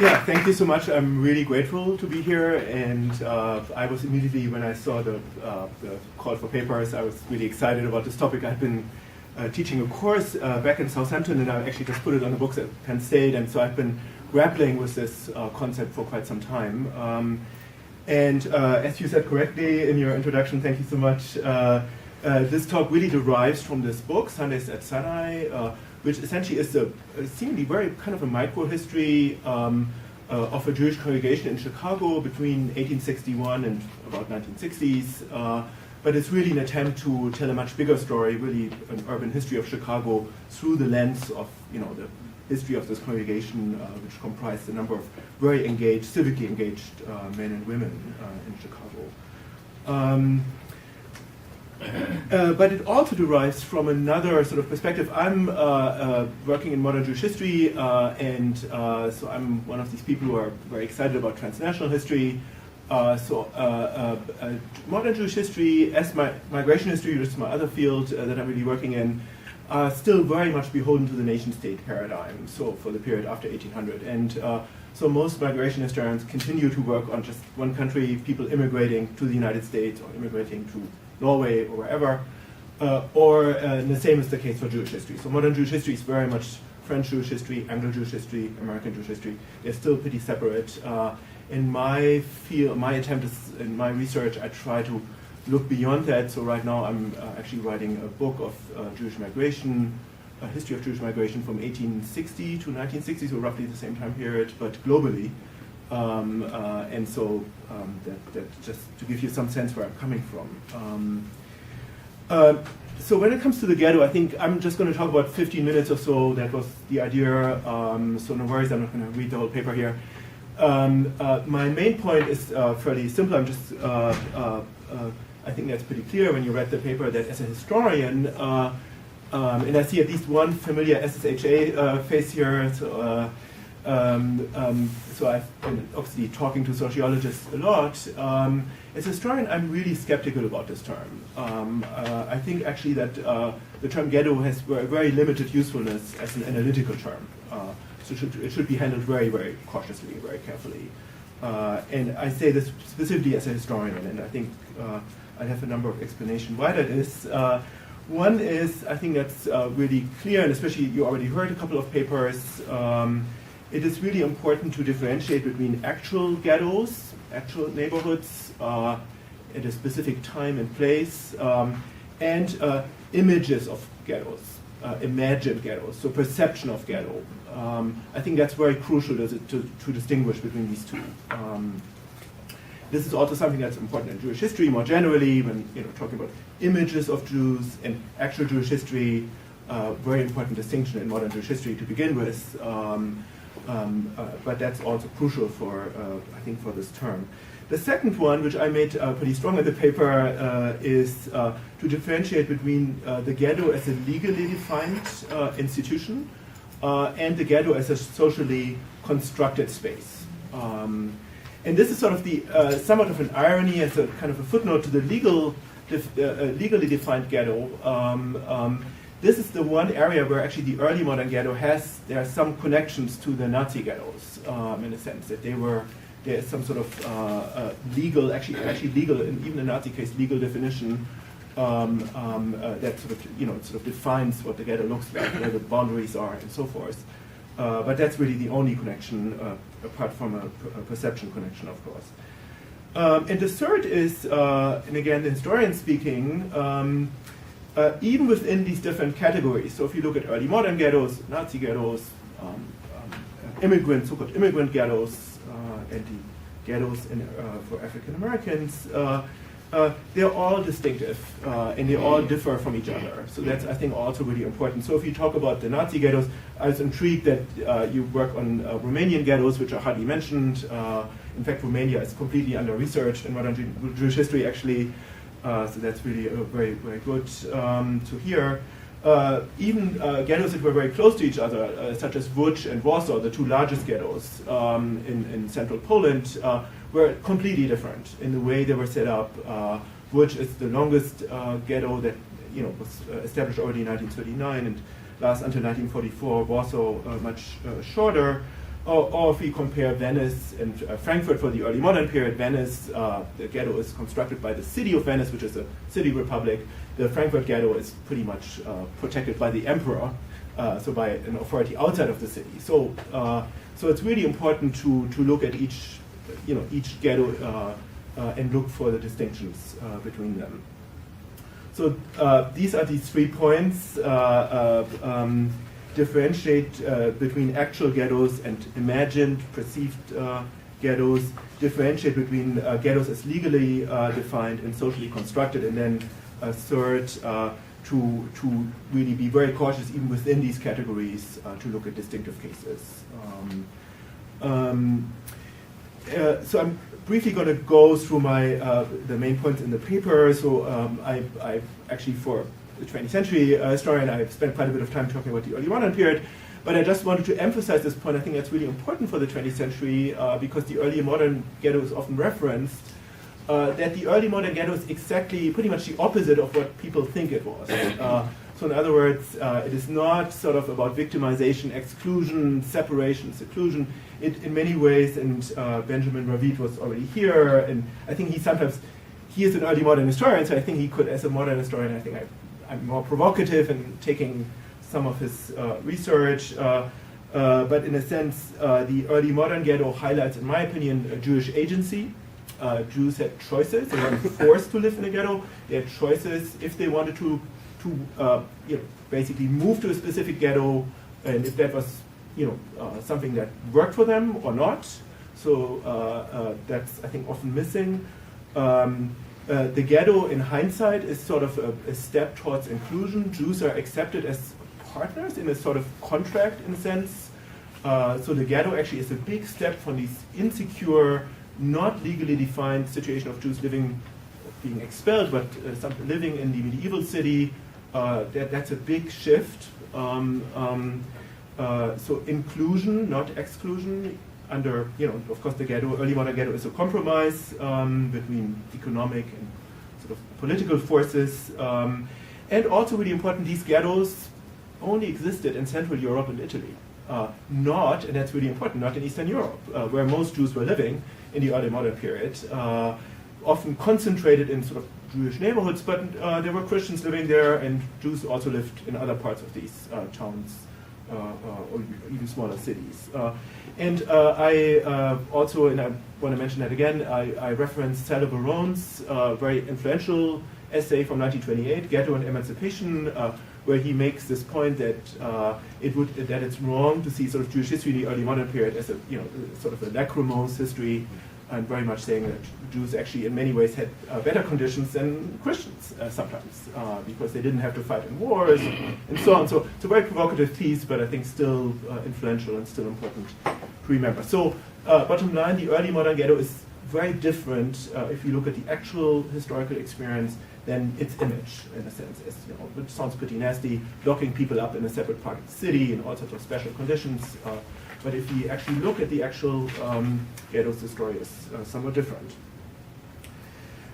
Yeah, thank you so much. I'm really grateful to be here, and I was immediately, when I saw the call for papers, I was really excited about this topic. I've been teaching a course back in Southampton, and I actually just put it on the books at Penn State, and so I've been grappling with this concept for quite some time. And as you said correctly in your introduction, thank you so much, this talk really derives from this book, Sundays at Sinai, which essentially is seemingly very kind of a micro-history of a Jewish congregation in Chicago between 1861 and about 1960s. But it's really an attempt to tell a much bigger story, really an urban history of Chicago through the lens of the history of this congregation, which comprised a number of very engaged, civically engaged men and women in Chicago. But it also derives from another sort of perspective. I'm working in modern Jewish history, and so I'm one of these people who are very excited about transnational history. Modern Jewish history, as migration history, which is my other field that I'm really working in, are still very much beholden to the nation-state paradigm, so for the period after 1800. And so most migration historians continue to work on just one country, people immigrating to the United States or immigrating to Norway or wherever, and the same is the case for Jewish history. So modern Jewish history is very much French Jewish history, Anglo-Jewish history, American Jewish history. They're still pretty separate. In my field, my attempt is, in my research, I try to look beyond that. So right now I'm actually writing a book of Jewish migration, a history of Jewish migration from 1860 to 1960, so roughly the same time period, but globally. And so that just to give you some sense where I'm coming from. So when it comes to the ghetto, I think I'm just going to talk about 15 minutes or so. That was the idea. So no worries, I'm not going to read the whole paper here. My main point is fairly simple. I'm just, I think that's pretty clear when you read the paper, that as a historian, and I see at least one familiar SSHA face here. So I've been obviously talking to sociologists a lot. As a historian, I'm really skeptical about this term. I think actually that the term ghetto has very limited usefulness as an analytical term. So it should be handled very, very cautiously, very carefully. And I say this specifically as a historian, and I think I have a number of explanations why that is. One is, I think that's really clear, and especially you already heard a couple of papers. It is really important to differentiate between actual ghettos, actual neighborhoods, at a specific time and place, and images of ghettos, imagined ghettos, so perception of ghetto. I think that's very crucial to distinguish between these two. This is also something that's important in Jewish history more generally, when talking about images of Jews and actual Jewish history. Very important distinction in modern Jewish history to begin with. But that's also crucial for, I think, for this term. The second one, which I made pretty strong in the paper, is to differentiate between the ghetto as a legally defined institution and the ghetto as a socially constructed space. And this is sort of the somewhat of an irony, as a kind of a footnote to the legally defined ghetto. This is the one area where actually the early modern ghetto there are some connections to the Nazi ghettos, in a sense that there is some sort of legal, actually legal, and even in the Nazi case, legal definition that sort of defines what the ghetto looks like, where the boundaries are, and so forth. But that's really the only connection, apart from a perception connection, of course. And the third is, and again, the historian speaking. Even within these different categories, so if you look at early modern ghettos, Nazi ghettos, so-called immigrant ghettos, and the ghettos for African Americans, they're all distinctive and they all differ from each other. So that's, I think, also really important. So if you talk about the Nazi ghettos, I was intrigued that you work on Romanian ghettos, which are hardly mentioned. In fact, Romania is completely under-researched in modern Jewish history, actually. So that's really very, very good to hear. Even ghettos that were very close to each other, such as Łódź and Warsaw, the two largest ghettos in central Poland, were completely different in the way they were set up. Łódź is the longest ghetto that was established already in 1939 and lasts until 1944. Warsaw much shorter. Or if we compare Venice and Frankfurt for the early modern period, Venice, the ghetto is constructed by the city of Venice, which is a city republic. The Frankfurt ghetto is pretty much protected by the emperor, so by an authority outside of the city. So it's really important to look at each ghetto and look for the distinctions between them. So these are these 3 points. Differentiate between actual ghettos and imagined, perceived ghettos. Differentiate between ghettos as legally defined and socially constructed. And then third, to really be very cautious even within these categories to look at distinctive cases. So I'm briefly going to go through the main points in the paper. So I've actually, for the 20th century historian, I've spent quite a bit of time talking about the early modern period, but I just wanted to emphasize this point. I think that's really important for the 20th century because the early modern ghetto is often referenced, that the early modern ghetto is exactly pretty much the opposite of what people think it was. So in other words, it is not sort of about victimization, exclusion, separation, seclusion. In many ways, and Benjamin Ravid was already here, and I think he is an early modern historian, so I think he could, as a modern historian, I think I'm more provocative in taking some of his research, but in a sense, the early modern ghetto highlights, in my opinion, a Jewish agency. Jews had choices. They weren't forced to live in a ghetto. They had choices if they wanted to basically move to a specific ghetto, and if that was something that worked for them or not. So that's, I think, often missing. The ghetto, in hindsight, is sort of a step towards inclusion. Jews are accepted as partners in a sort of contract, in a sense. So the ghetto actually is a big step from this insecure, not legally defined situation of Jews being expelled, but living in the medieval city. That's a big shift. So inclusion, not exclusion. Under, of course, the ghetto, early modern ghetto, is a compromise between economic and sort of political forces, and also really important, these ghettos only existed in Central Europe and Italy, not, and that's really important, not in Eastern Europe, where most Jews were living in the early modern period, often concentrated in sort of Jewish neighborhoods, but there were Christians living there, and Jews also lived in other parts of these towns. Or even smaller cities. And I also, and I want to mention that again, I referenced Salo Baron's very influential essay from 1928, Ghetto and Emancipation, where he makes this point that that it's wrong to see sort of Jewish history in the early modern period as a sort of a lachrymose history, and very much saying that Jews actually in many ways had better conditions than Christians sometimes, because they didn't have to fight in wars and so on. So it's a very provocative piece, but I think still influential and still important to remember. So bottom line, the early modern ghetto is very different if you look at the actual historical experience than its image, in a sense, as which sounds pretty nasty, locking people up in a separate part of the city in all sorts of special conditions. But if we actually look at the actual ghettos, the story is somewhat different.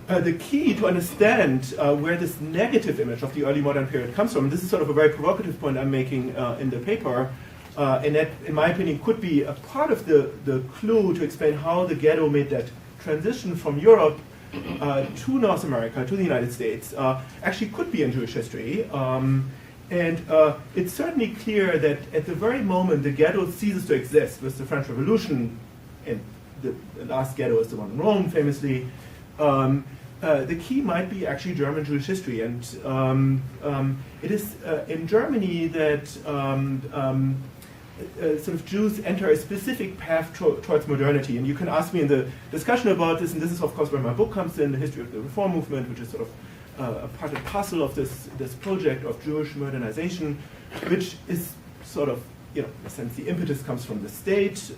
The key to understand where this negative image of the early modern period comes from, and this is sort of a very provocative point I'm making in the paper, and that, in my opinion, could be a part of the clue to explain how the ghetto made that transition from Europe to North America, to the United States, actually could be in Jewish history. And it's certainly clear that at the very moment the ghetto ceases to exist with the French Revolution, and the last ghetto is the one in Rome, famously, the key might be actually German Jewish history. And it is in Germany that sort of Jews enter a specific path towards modernity. And you can ask me in the discussion about this, and this is of course where my book comes in, the history of the Reform movement, which is sort of a part and parcel of this project of Jewish modernization, which is sort of, in a sense, the impetus comes from the state.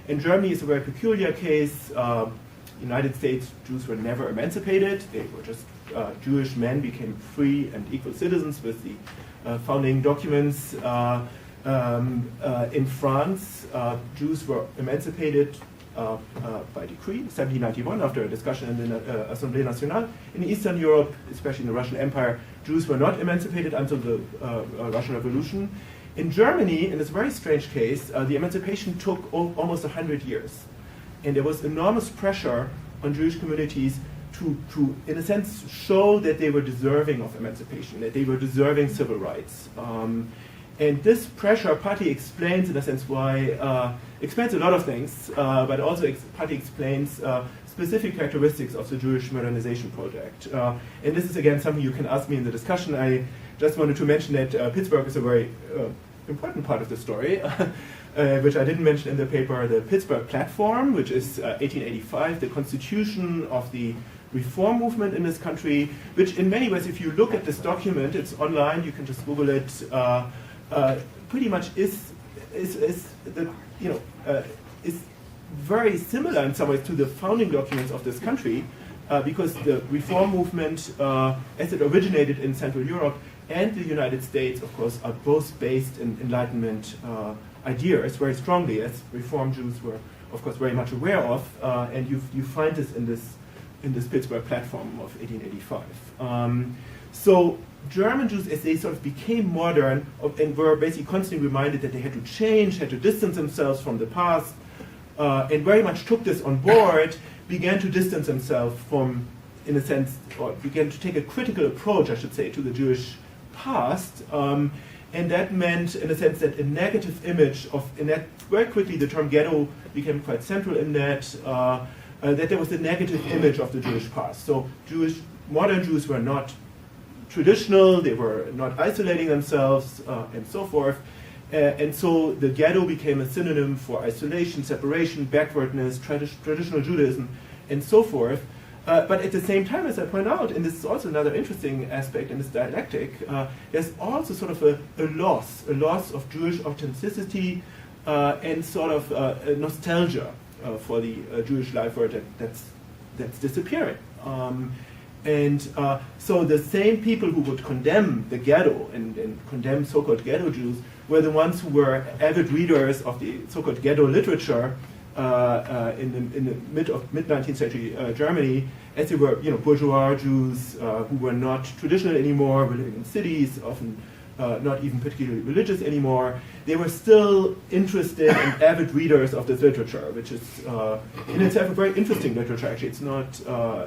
In Germany, it's a very peculiar case. United States, Jews were never emancipated. They were just Jewish men became free and equal citizens with the founding documents. In France, Jews were emancipated by decree, 1791, after a discussion in the Assemblée Nationale. In Eastern Europe, especially in the Russian Empire, Jews were not emancipated until the Russian Revolution. In Germany, in this very strange case, the emancipation took almost 100 years. And there was enormous pressure on Jewish communities to, in a sense, show that they were deserving of emancipation, that they were deserving civil rights. And this pressure partly explains, in a sense, why, explains a lot of things, but also partly explains specific characteristics of the Jewish modernization project. And this is, again, something you can ask me in the discussion. I just wanted to mention that Pittsburgh is a very important part of the story, which I didn't mention in the paper, the Pittsburgh Platform, which is 1885, the constitution of the reform movement in this country, which in many ways, if you look at this document, it's online, you can just Google it, pretty much is very similar in some ways to the founding documents of this country, because the reform movement, as it originated in Central Europe and the United States, of course, are both based in Enlightenment ideas very strongly, as Reform Jews were, of course, very much aware of, and you find this in this Pittsburgh Platform of 1885. So German Jews, as they sort of became modern and were basically constantly reminded that they had to change, had to distance themselves from the past, and very much took this on board, began to distance themselves from, in a sense, or began to take a critical approach, I should say, to the Jewish past. And that meant, in a sense, that a negative image of, in that very quickly the term ghetto became quite central in that, that there was a negative image of the Jewish past. So modern Jews were not traditional, they were not isolating themselves, and so forth. And so the ghetto became a synonym for isolation, separation, backwardness, traditional Judaism, and so forth. But at the same time, as I point out, and this is also another interesting aspect in this dialectic, there's also sort of a loss of Jewish authenticity and sort of a nostalgia for the Jewish life that's disappearing. So the same people who would condemn the ghetto and condemn so-called ghetto Jews were the ones who were avid readers of the so-called ghetto literature in the mid-19th century Germany, as they were, bourgeois Jews who were not traditional anymore, were living in cities, often not even particularly religious anymore. They were still interested and avid readers of this literature, which is in itself a very interesting literature. Actually, it's not,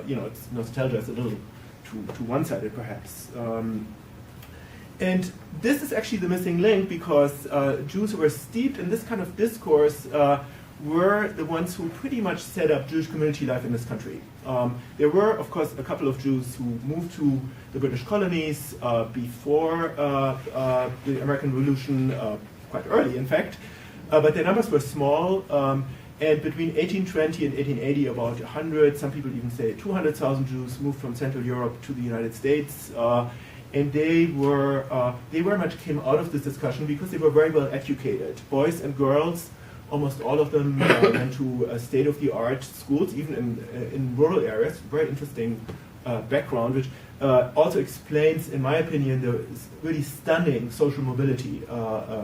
it's nostalgia is a little too one-sided, perhaps. And this is actually the missing link, because Jews who were steeped in this kind of discourse were the ones who pretty much set up Jewish community life in this country. There were, of course, a couple of Jews who moved to the British colonies before the American Revolution, quite early, in fact, but their numbers were small. And between 1820 and 1880, about 100, some people even say 200,000 Jews moved from Central Europe to the United States. And they very much came out of this discussion because they were very well educated. Boys and girls, almost all of them went to state-of-the-art schools, even in rural areas. Very interesting background, which also explains, in my opinion, the really stunning social mobility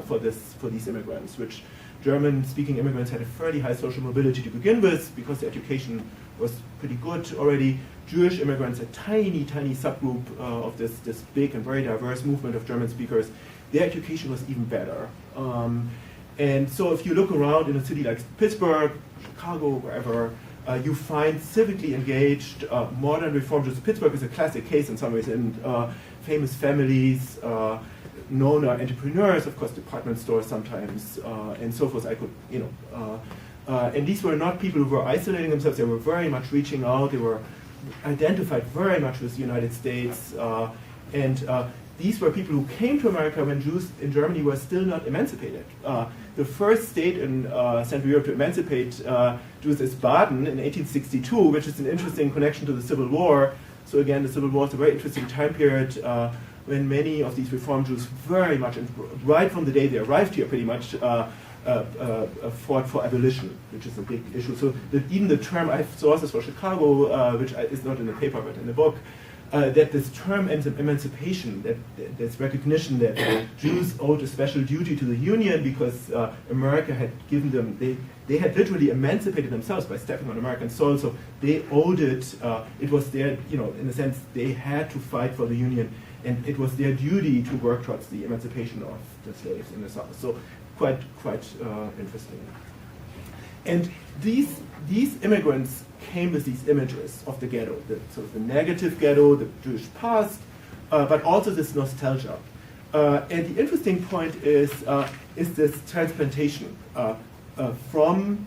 for these immigrants, which German-speaking immigrants had a fairly high social mobility to begin with because the education was pretty good already. Jewish immigrants, a tiny, tiny subgroup of this big and very diverse movement of German speakers, their education was even better. And so if you look around in a city like Pittsburgh, Chicago, wherever, you find civically engaged modern reform Jews. Pittsburgh is a classic case in some ways, and famous families, known entrepreneurs, of course, department stores sometimes, and so forth. And these were not people who were isolating themselves. They were very much reaching out. They were identified very much with the United States, and these were people who came to America when Jews in Germany were still not emancipated. The first state in Central Europe to emancipate Jews is Baden in 1862, which is an interesting connection to the Civil War. So again, the Civil War is a very interesting time period when many of these Reform Jews very much, right from the day they arrived here pretty much, fought for abolition, which is a big issue. So even the term, I have sources for Chicago, which is not in the paper but in the book, that this term emancipation, that this recognition that Jews owed a special duty to the Union because America had given them, they had literally emancipated themselves by stepping on American soil, so they owed it, it was their, in a sense, they had to fight for the Union and it was their duty to work towards the emancipation of the slaves in the South. So quite interesting. And these immigrants came with these images of the ghetto, the sort of the negative ghetto, the Jewish past, but also this nostalgia. And the interesting point is this transplantation from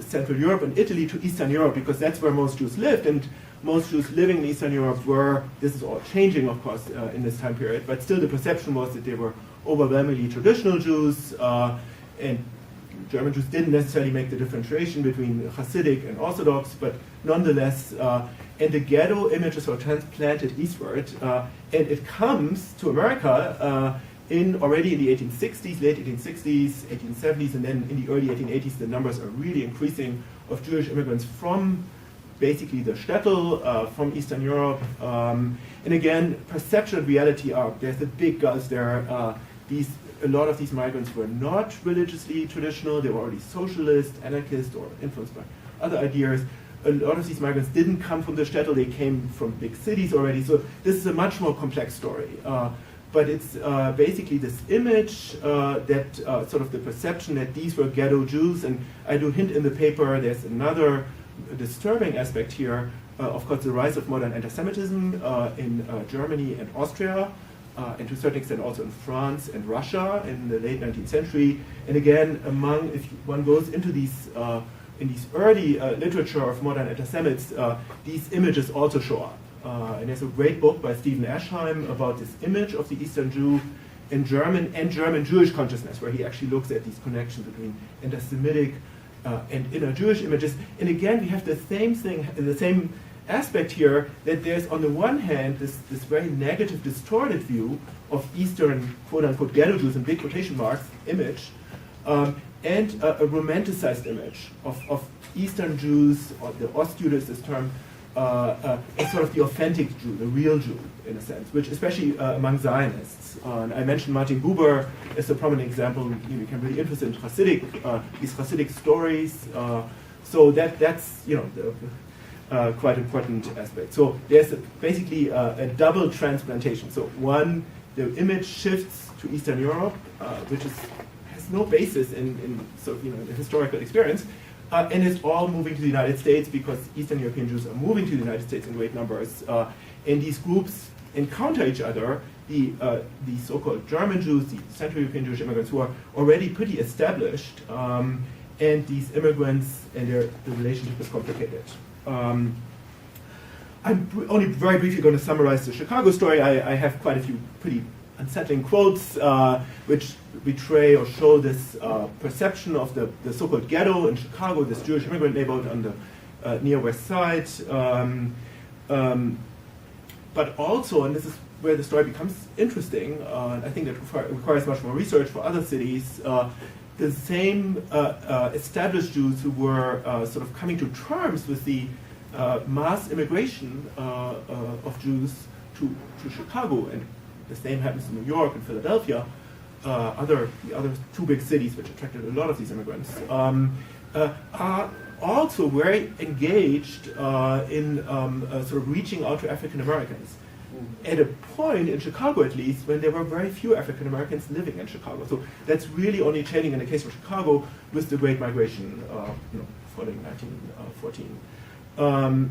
Central Europe and Italy to Eastern Europe, because that's where most Jews lived, and most Jews living in Eastern Europe were, this is all changing of course in this time period, but still the perception was that they were overwhelmingly traditional Jews, and German Jews didn't necessarily make the differentiation between Hasidic and Orthodox, but nonetheless, and the ghetto images were transplanted eastward, and it comes to America already in the 1860s, late 1860s, 1870s, and then in the early 1880s, the numbers are really increasing of Jewish immigrants from basically the shtetl, from Eastern Europe. And again, perception and reality there's a big gulf there. A lot of these migrants were not religiously traditional. They were already socialist, anarchist, or influenced by other ideas. A lot of these migrants didn't come from the shtetl. They came from big cities already. So this is a much more complex story. But it's basically this image that sort of the perception that these were ghetto Jews. And I do hint in the paper, there's another disturbing aspect here. Of course, the rise of modern anti-Semitism in Germany and Austria, and to a certain extent also in France and Russia in the late 19th century. And again, if one goes into these, in these early literature of modern anti-Semites, these images also show up. And there's a great book by Stephen Eschheim about this image of the Eastern Jew in German and German Jewish consciousness, where he actually looks at these connections between anti-Semitic and inner Jewish images. And again, we have the same thing, the same aspect here, that there's on the one hand this very negative, distorted view of Eastern quote-unquote ghetto Jews in big quotation marks image, and a romanticized image of Eastern Jews, or the Ostjude is this term, as sort of the authentic Jew, the real Jew in a sense, which especially among Zionists. And I mentioned Martin Buber as a prominent example. You can be interested in Hasidic, these Hasidic stories. So that's quite important aspect. So there's basically a double transplantation. So one, the image shifts to Eastern Europe, which has no basis in the historical experience, and it's all moving to the United States because Eastern European Jews are moving to the United States in great numbers. And these groups encounter each other, the so-called German Jews, the Central European Jewish immigrants who are already pretty established, and these immigrants, and the relationship is complicated. I'm only very briefly going to summarize the Chicago story. I have quite a few pretty unsettling quotes which betray or show this perception of the so-called ghetto in Chicago, this Jewish immigrant neighborhood on the near West Side. But also, and this is where the story becomes interesting, and I think that requires much more research for other cities, the same established Jews who were sort of coming to terms with the mass immigration of Jews to Chicago, and the same happens in New York and Philadelphia, the other two big cities which attracted a lot of these immigrants, are also very engaged in sort of reaching out to African Americans. At a point in Chicago, at least, when there were very few African Americans living in Chicago. So that's really only changing in the case of Chicago with the Great Migration, following 1914.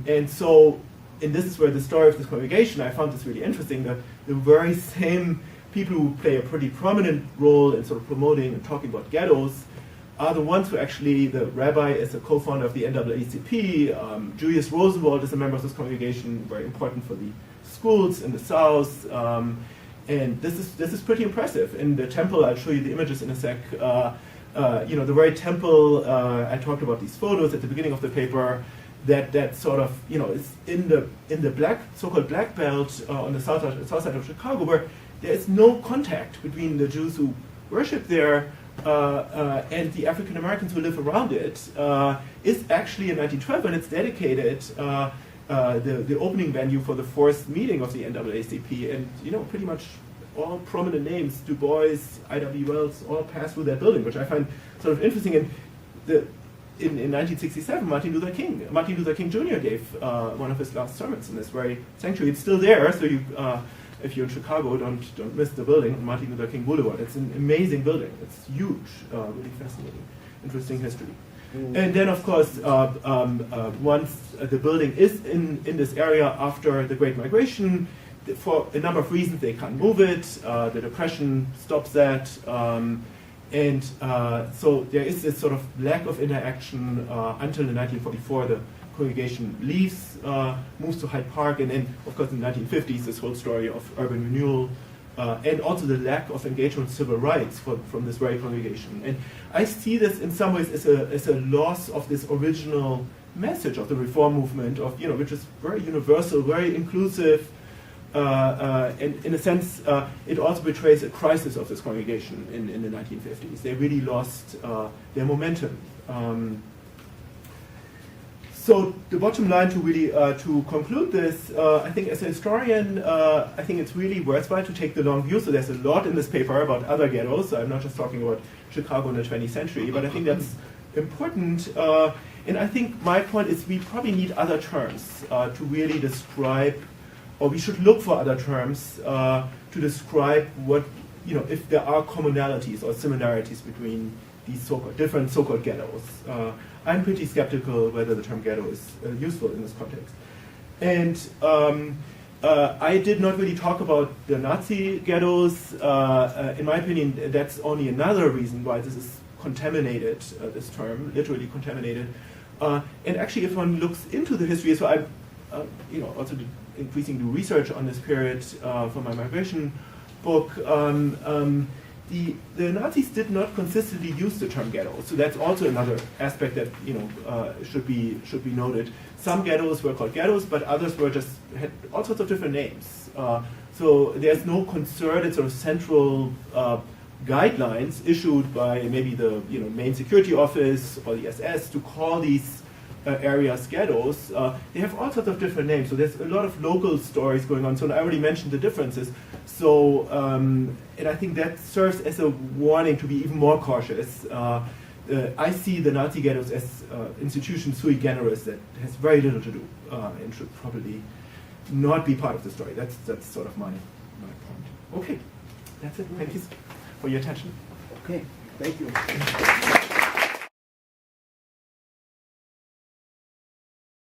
And so, and this is where the story of this congregation, I found this really interesting, that the very same people who play a pretty prominent role in sort of promoting and talking about ghettos are the ones who actually, the rabbi is a co-founder of the NAACP, Julius Rosenwald is a member of this congregation, very important for the schools in the South, and this is pretty impressive. In the temple, I'll show you the images in a sec. The very temple, I talked about these photos at the beginning of the paper, that sort of is in the black, so-called black belt on the south side of Chicago, where there is no contact between the Jews who worship there and the African Americans who live around it. Is actually in 1912 when it's dedicated. The opening venue for the fourth meeting of the NAACP, and pretty much all prominent names, Du Bois, I.W. Wells, all passed through that building, which I find sort of interesting. In 1967, Martin Luther King Jr. gave one of his last sermons in this very sanctuary. It's still there, so if you're in Chicago, don't miss the building on Martin Luther King Boulevard. It's an amazing building. It's huge, really fascinating, interesting history. And then, of course, once the building is in this area after the Great Migration, for a number of reasons they can't move it. The Depression stops that. And so there is this sort of lack of interaction until in 1944 the congregation leaves, moves to Hyde Park, and then of course in the 1950s this whole story of urban renewal and also the lack of engagement with civil rights from this very congregation. And I see this in some ways as a loss of this original message of the reform movement, of which is very universal, very inclusive. And in a sense, it also betrays a crisis of this congregation in the 1950s. They really lost their momentum. So the bottom line to really to conclude this, I think as a historian, I think it's really worthwhile to take the long view. So there's a lot in this paper about other ghettos. So I'm not just talking about Chicago in the 20th century, but I think that's important. And I think my point is we probably need other terms to really describe, or we should look for other terms to describe what, if there are commonalities or similarities between these different so-called ghettos. I'm pretty skeptical whether the term ghetto is useful in this context. And I did not really talk about the Nazi ghettos. In my opinion, that's only another reason why this is contaminated, this term, literally contaminated. And actually, if one looks into the history, so I also did increasingly do research on this period for my migration book. The Nazis did not consistently use the term ghetto, so that's also another aspect that should be noted. Some ghettos were called ghettos, but others had all sorts of different names. So there's no concerted sort of central guidelines issued by maybe the main security office or the SS to call these areas ghettos. They have all sorts of different names, so there's a lot of local stories going on. So I already mentioned the differences. So, and I think that serves as a warning to be even more cautious. I see the Nazi ghettos as institutions sui generis that has very little to do and should probably not be part of the story. That's sort of my point. Okay, that's it. Thank you for your attention. Okay, thank you.